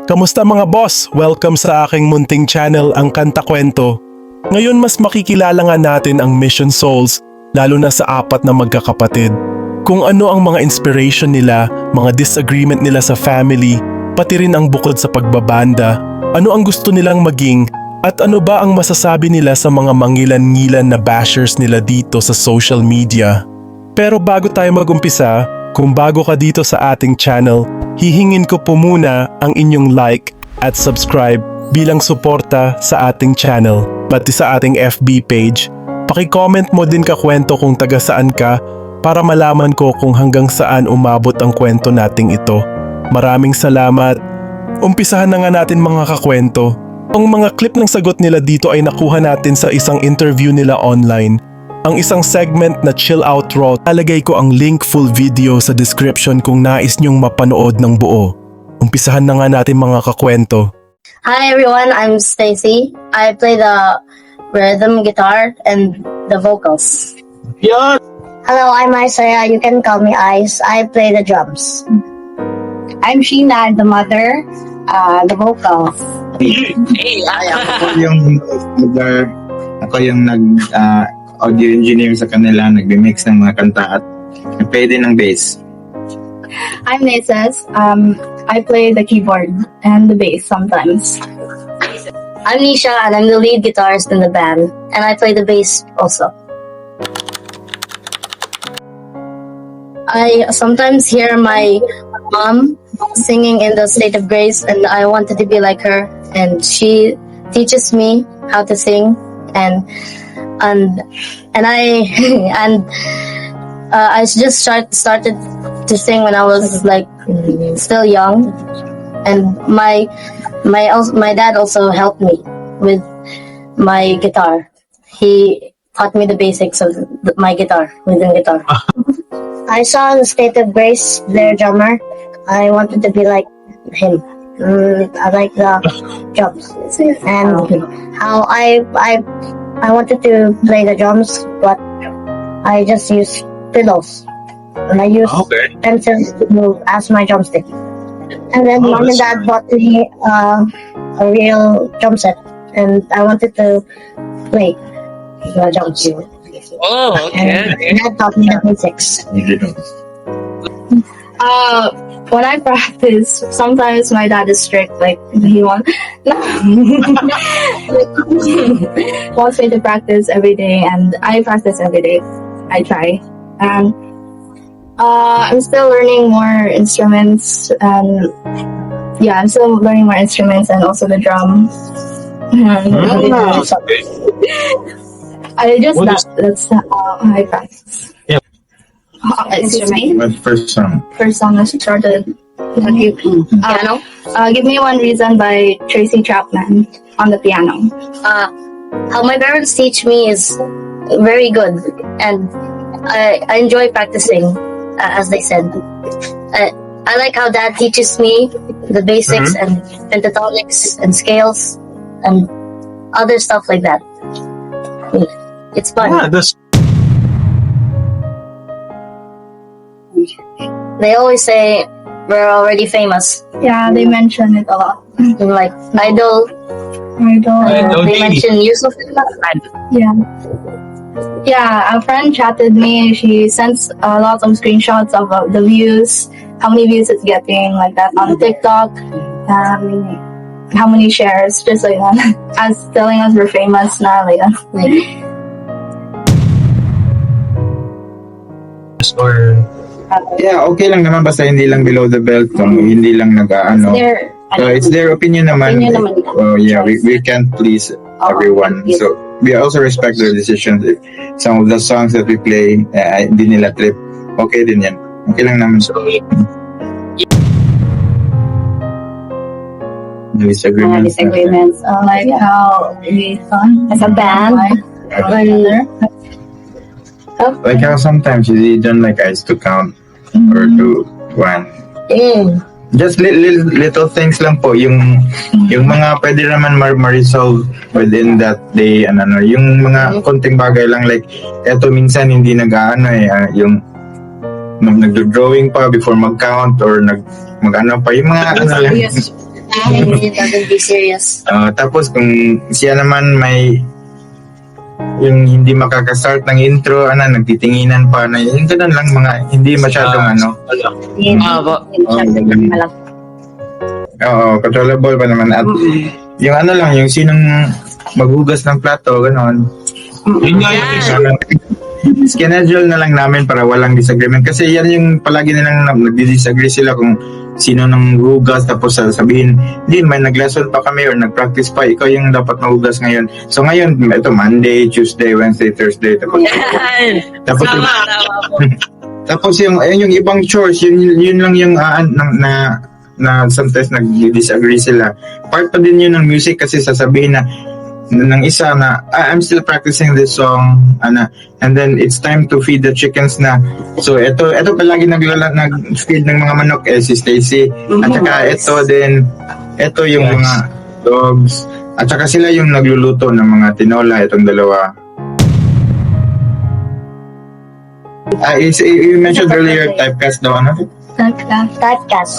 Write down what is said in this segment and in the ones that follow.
Kamusta mga boss? Welcome sa aking munting channel, ang Kanta Kwento. Ngayon mas makikilala nga natin ang Mission Souls, lalo na sa apat na magkakapatid. Kung ano ang mga inspiration nila, mga disagreement nila sa family, pati rin ang bukod sa pagbabanda, ano ang gusto nilang maging, at ano ba ang masasabi nila sa mga mangilan-ngilan na bashers nila dito sa social media. Pero bago tayo magumpisa, kung bago ka dito sa ating channel, hihingin ko po muna ang inyong like at subscribe bilang suporta sa ating channel, pati sa ating FB page. Paki-comment mo din kakwento kung taga saan ka para malaman ko kung hanggang saan umabot ang kwento nating ito. Maraming salamat. Umpisahan na nga natin mga kakwento. Ang mga clip ng sagot nila dito ay nakuha natin sa isang interview nila online. Ang isang segment na Chill Out Raw, talagay ko ang link full video sa description kung nais nyong mapanood ng buo. Umpisahan na nga natin mga kakwento. Hi everyone, I'm Stacy. I play the rhythm guitar and the vocals. Yan! Hello, I'm Isaiah. You can call me Ice. I play the drums. I'm Sheena, the mother, the vocals. Ako yung mother, ako yung audio engineer sa kanila, nagbe-mix ng mga kanta at nag-play din ng bass. I'm Nesas. I play the keyboard and the bass sometimes. I'm Nisha and I'm the lead guitarist in the band. And I play the bass also. I sometimes hear my mom singing in the State of Grace and I wanted to be like her. And she teaches me how to sing and I I just started to sing when I was like still young, and my dad also helped me with my guitar. He taught me the basics of my guitar, rhythm guitar. I saw in the State of Grace their drummer. I wanted to be like him. I like the drums and how I wanted to play the drums, but I just use pillows. And I use pencils as my drumstick. And then mom and dad bought me a real drum set, and I wanted to play the drums. Oh, okay. And dad taught me the basics. When I practice, sometimes my dad is strict. Like he wants me to practice every day, and I practice every day. I try, and I'm still learning more instruments, and I'm still learning more instruments and also the drum. That's how I practice. Yep. Instrument. What first song? First song I started. Piano. Give Me One Reason by Tracy Chapman on the piano. How my parents teach me is very good, and I enjoy practicing, as they said. I like how dad teaches me the basics and pentatonics and scales and other stuff like that. It's fun. Yeah, that's They always say we're already famous. Yeah, they mention it a lot. In like Idol, Idol they TV. mention Yusuf. Yeah, a friend chatted me. She sends lots of screenshots of the views, how many views it's getting, like that on TikTok, how many shares, just like that. As telling us we're famous now, like that. or Yeah, okay lang naman basta hindi lang below the belt, kung hindi lang nag-ano. It's their opinion naman. We can't please everyone. So we also respect their decisions. If some of the songs that we play, hindi nila trip, okay din yan. Okay lang naman. So, Disagreements, like how we sung as a band. like how sometimes you don't like us to count or to one. Just little things lang po, yung mga pwede naman ma-resolve within that day, yung mga konting bagay lang, like eto minsan hindi yung nagdo-drawing pa before mag-count or mag-ano pa, yung mga ano lang. He doesn't be serious. Tapos kung siya naman may yung hindi makakastart ng intro, nagtitinginan pa na yung ganun lang, mga hindi masyadong controllable pa naman. At yung yung sinong maghugas ng plato, gano'n. Yun nga yung Schedule na lang namin para walang disagreement. Kasi yan yung palagi nilang nagdi-disagree sila kung sino nang hugas, tapos sabihin, hindi, may nag-lesson pa kami or nag-practice pa, ikaw yung dapat mahugas ngayon. So ngayon, ito Monday, Tuesday, Wednesday, Thursday, tapos tapos yung ibang chores, yun lang yung na sometimes nag-disagree sila. Part pa din yun ng music kasi sasabihin ng isa na I'm still practicing this song and then it's time to feed the chickens na. So ito palagi nag-feed ng mga manok si Stacy, at saka ito yung mga dogs, at saka sila yung nagluluto ng mga tinola, itong dalawa. You mentioned earlier typecast daw, Typecast.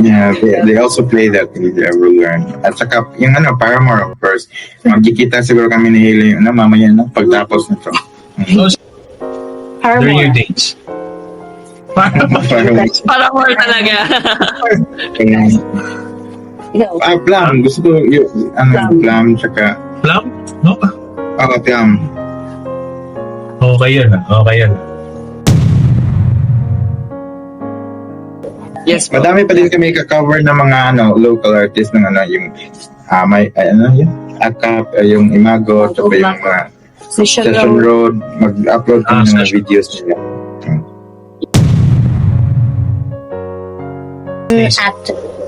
Yeah, they also play that in the Everlearn. At saka yung Paramore, of course. Magkikita siguro kami ni Haley mamaya pagtapos nito. during your dates. Para more talaga. Plum. Gusto ko yung plum tsaka Plum? No? plum. Okay yun. Okay yun. Yes, Madami pa din kami ka-cover ng mga local artists ng yung may yun? Akap, yung Imago, tsaka yung mga Session Road. Mag-upload kami ng mga videos nila. Actress.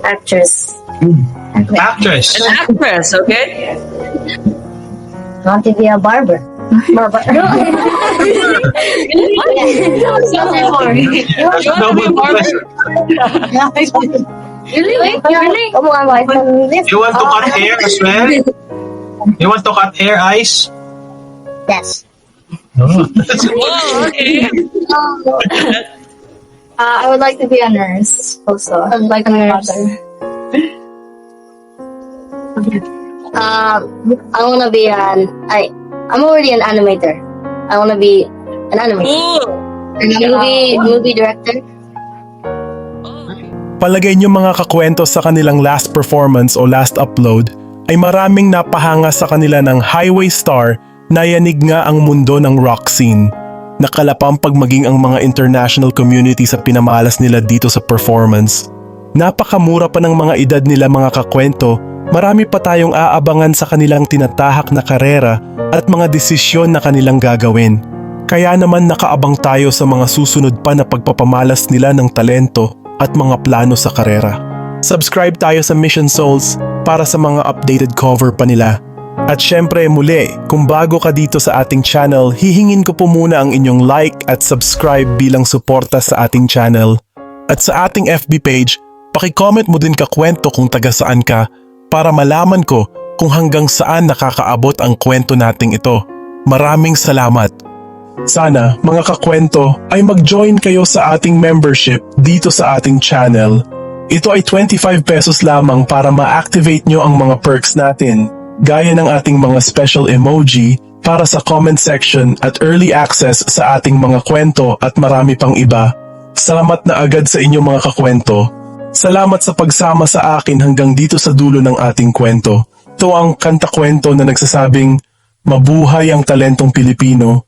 Actress. an actress, okay? Want to be a barber. Barber. Really? Come on, wife. You want to cut hair as well? You want to cut hair, Ice? Yes. Oh. Oh, okay. I would like to be a nurse also. Like my mother. I want to be I'm already an animator. I want to be an animator. Cool. Movie director. Palagay niyo mga kakwento sa kanilang last performance o last upload ay maraming napahanga sa kanila ng highway star na yanig nga ang mundo ng rock scene. Nakalapampag maging ang mga international community sa pinamalas nila dito sa performance. Napakamura pa ng mga edad nila mga kakwento, marami pa tayong aabangan sa kanilang tinatahak na karera at mga desisyon na kanilang gagawin. Kaya naman nakaabang tayo sa mga susunod pa na pagpapamalas nila ng talento at mga plano sa karera. Subscribe tayo sa Mission Souls para sa mga updated cover pa nila. At syempre muli, kung bago ka dito sa ating channel, hihingin ko po muna ang inyong like at subscribe bilang suporta sa ating channel. At sa ating FB page, paki-comment mo din kakwento kung taga saan ka para malaman ko kung hanggang saan nakakaabot ang kwento nating ito. Maraming salamat! Sana mga kakwento ay mag-join kayo sa ating membership dito sa ating channel. Ito ay 25 pesos lamang para ma-activate nyo ang mga perks natin, gaya ng ating mga special emoji para sa comment section at early access sa ating mga kwento at marami pang iba. Salamat na agad sa inyong mga kakwento. Salamat sa pagsama sa akin hanggang dito sa dulo ng ating kwento. Ito ang kanta kwento na nagsasabing, mabuhay ang talentong Pilipino.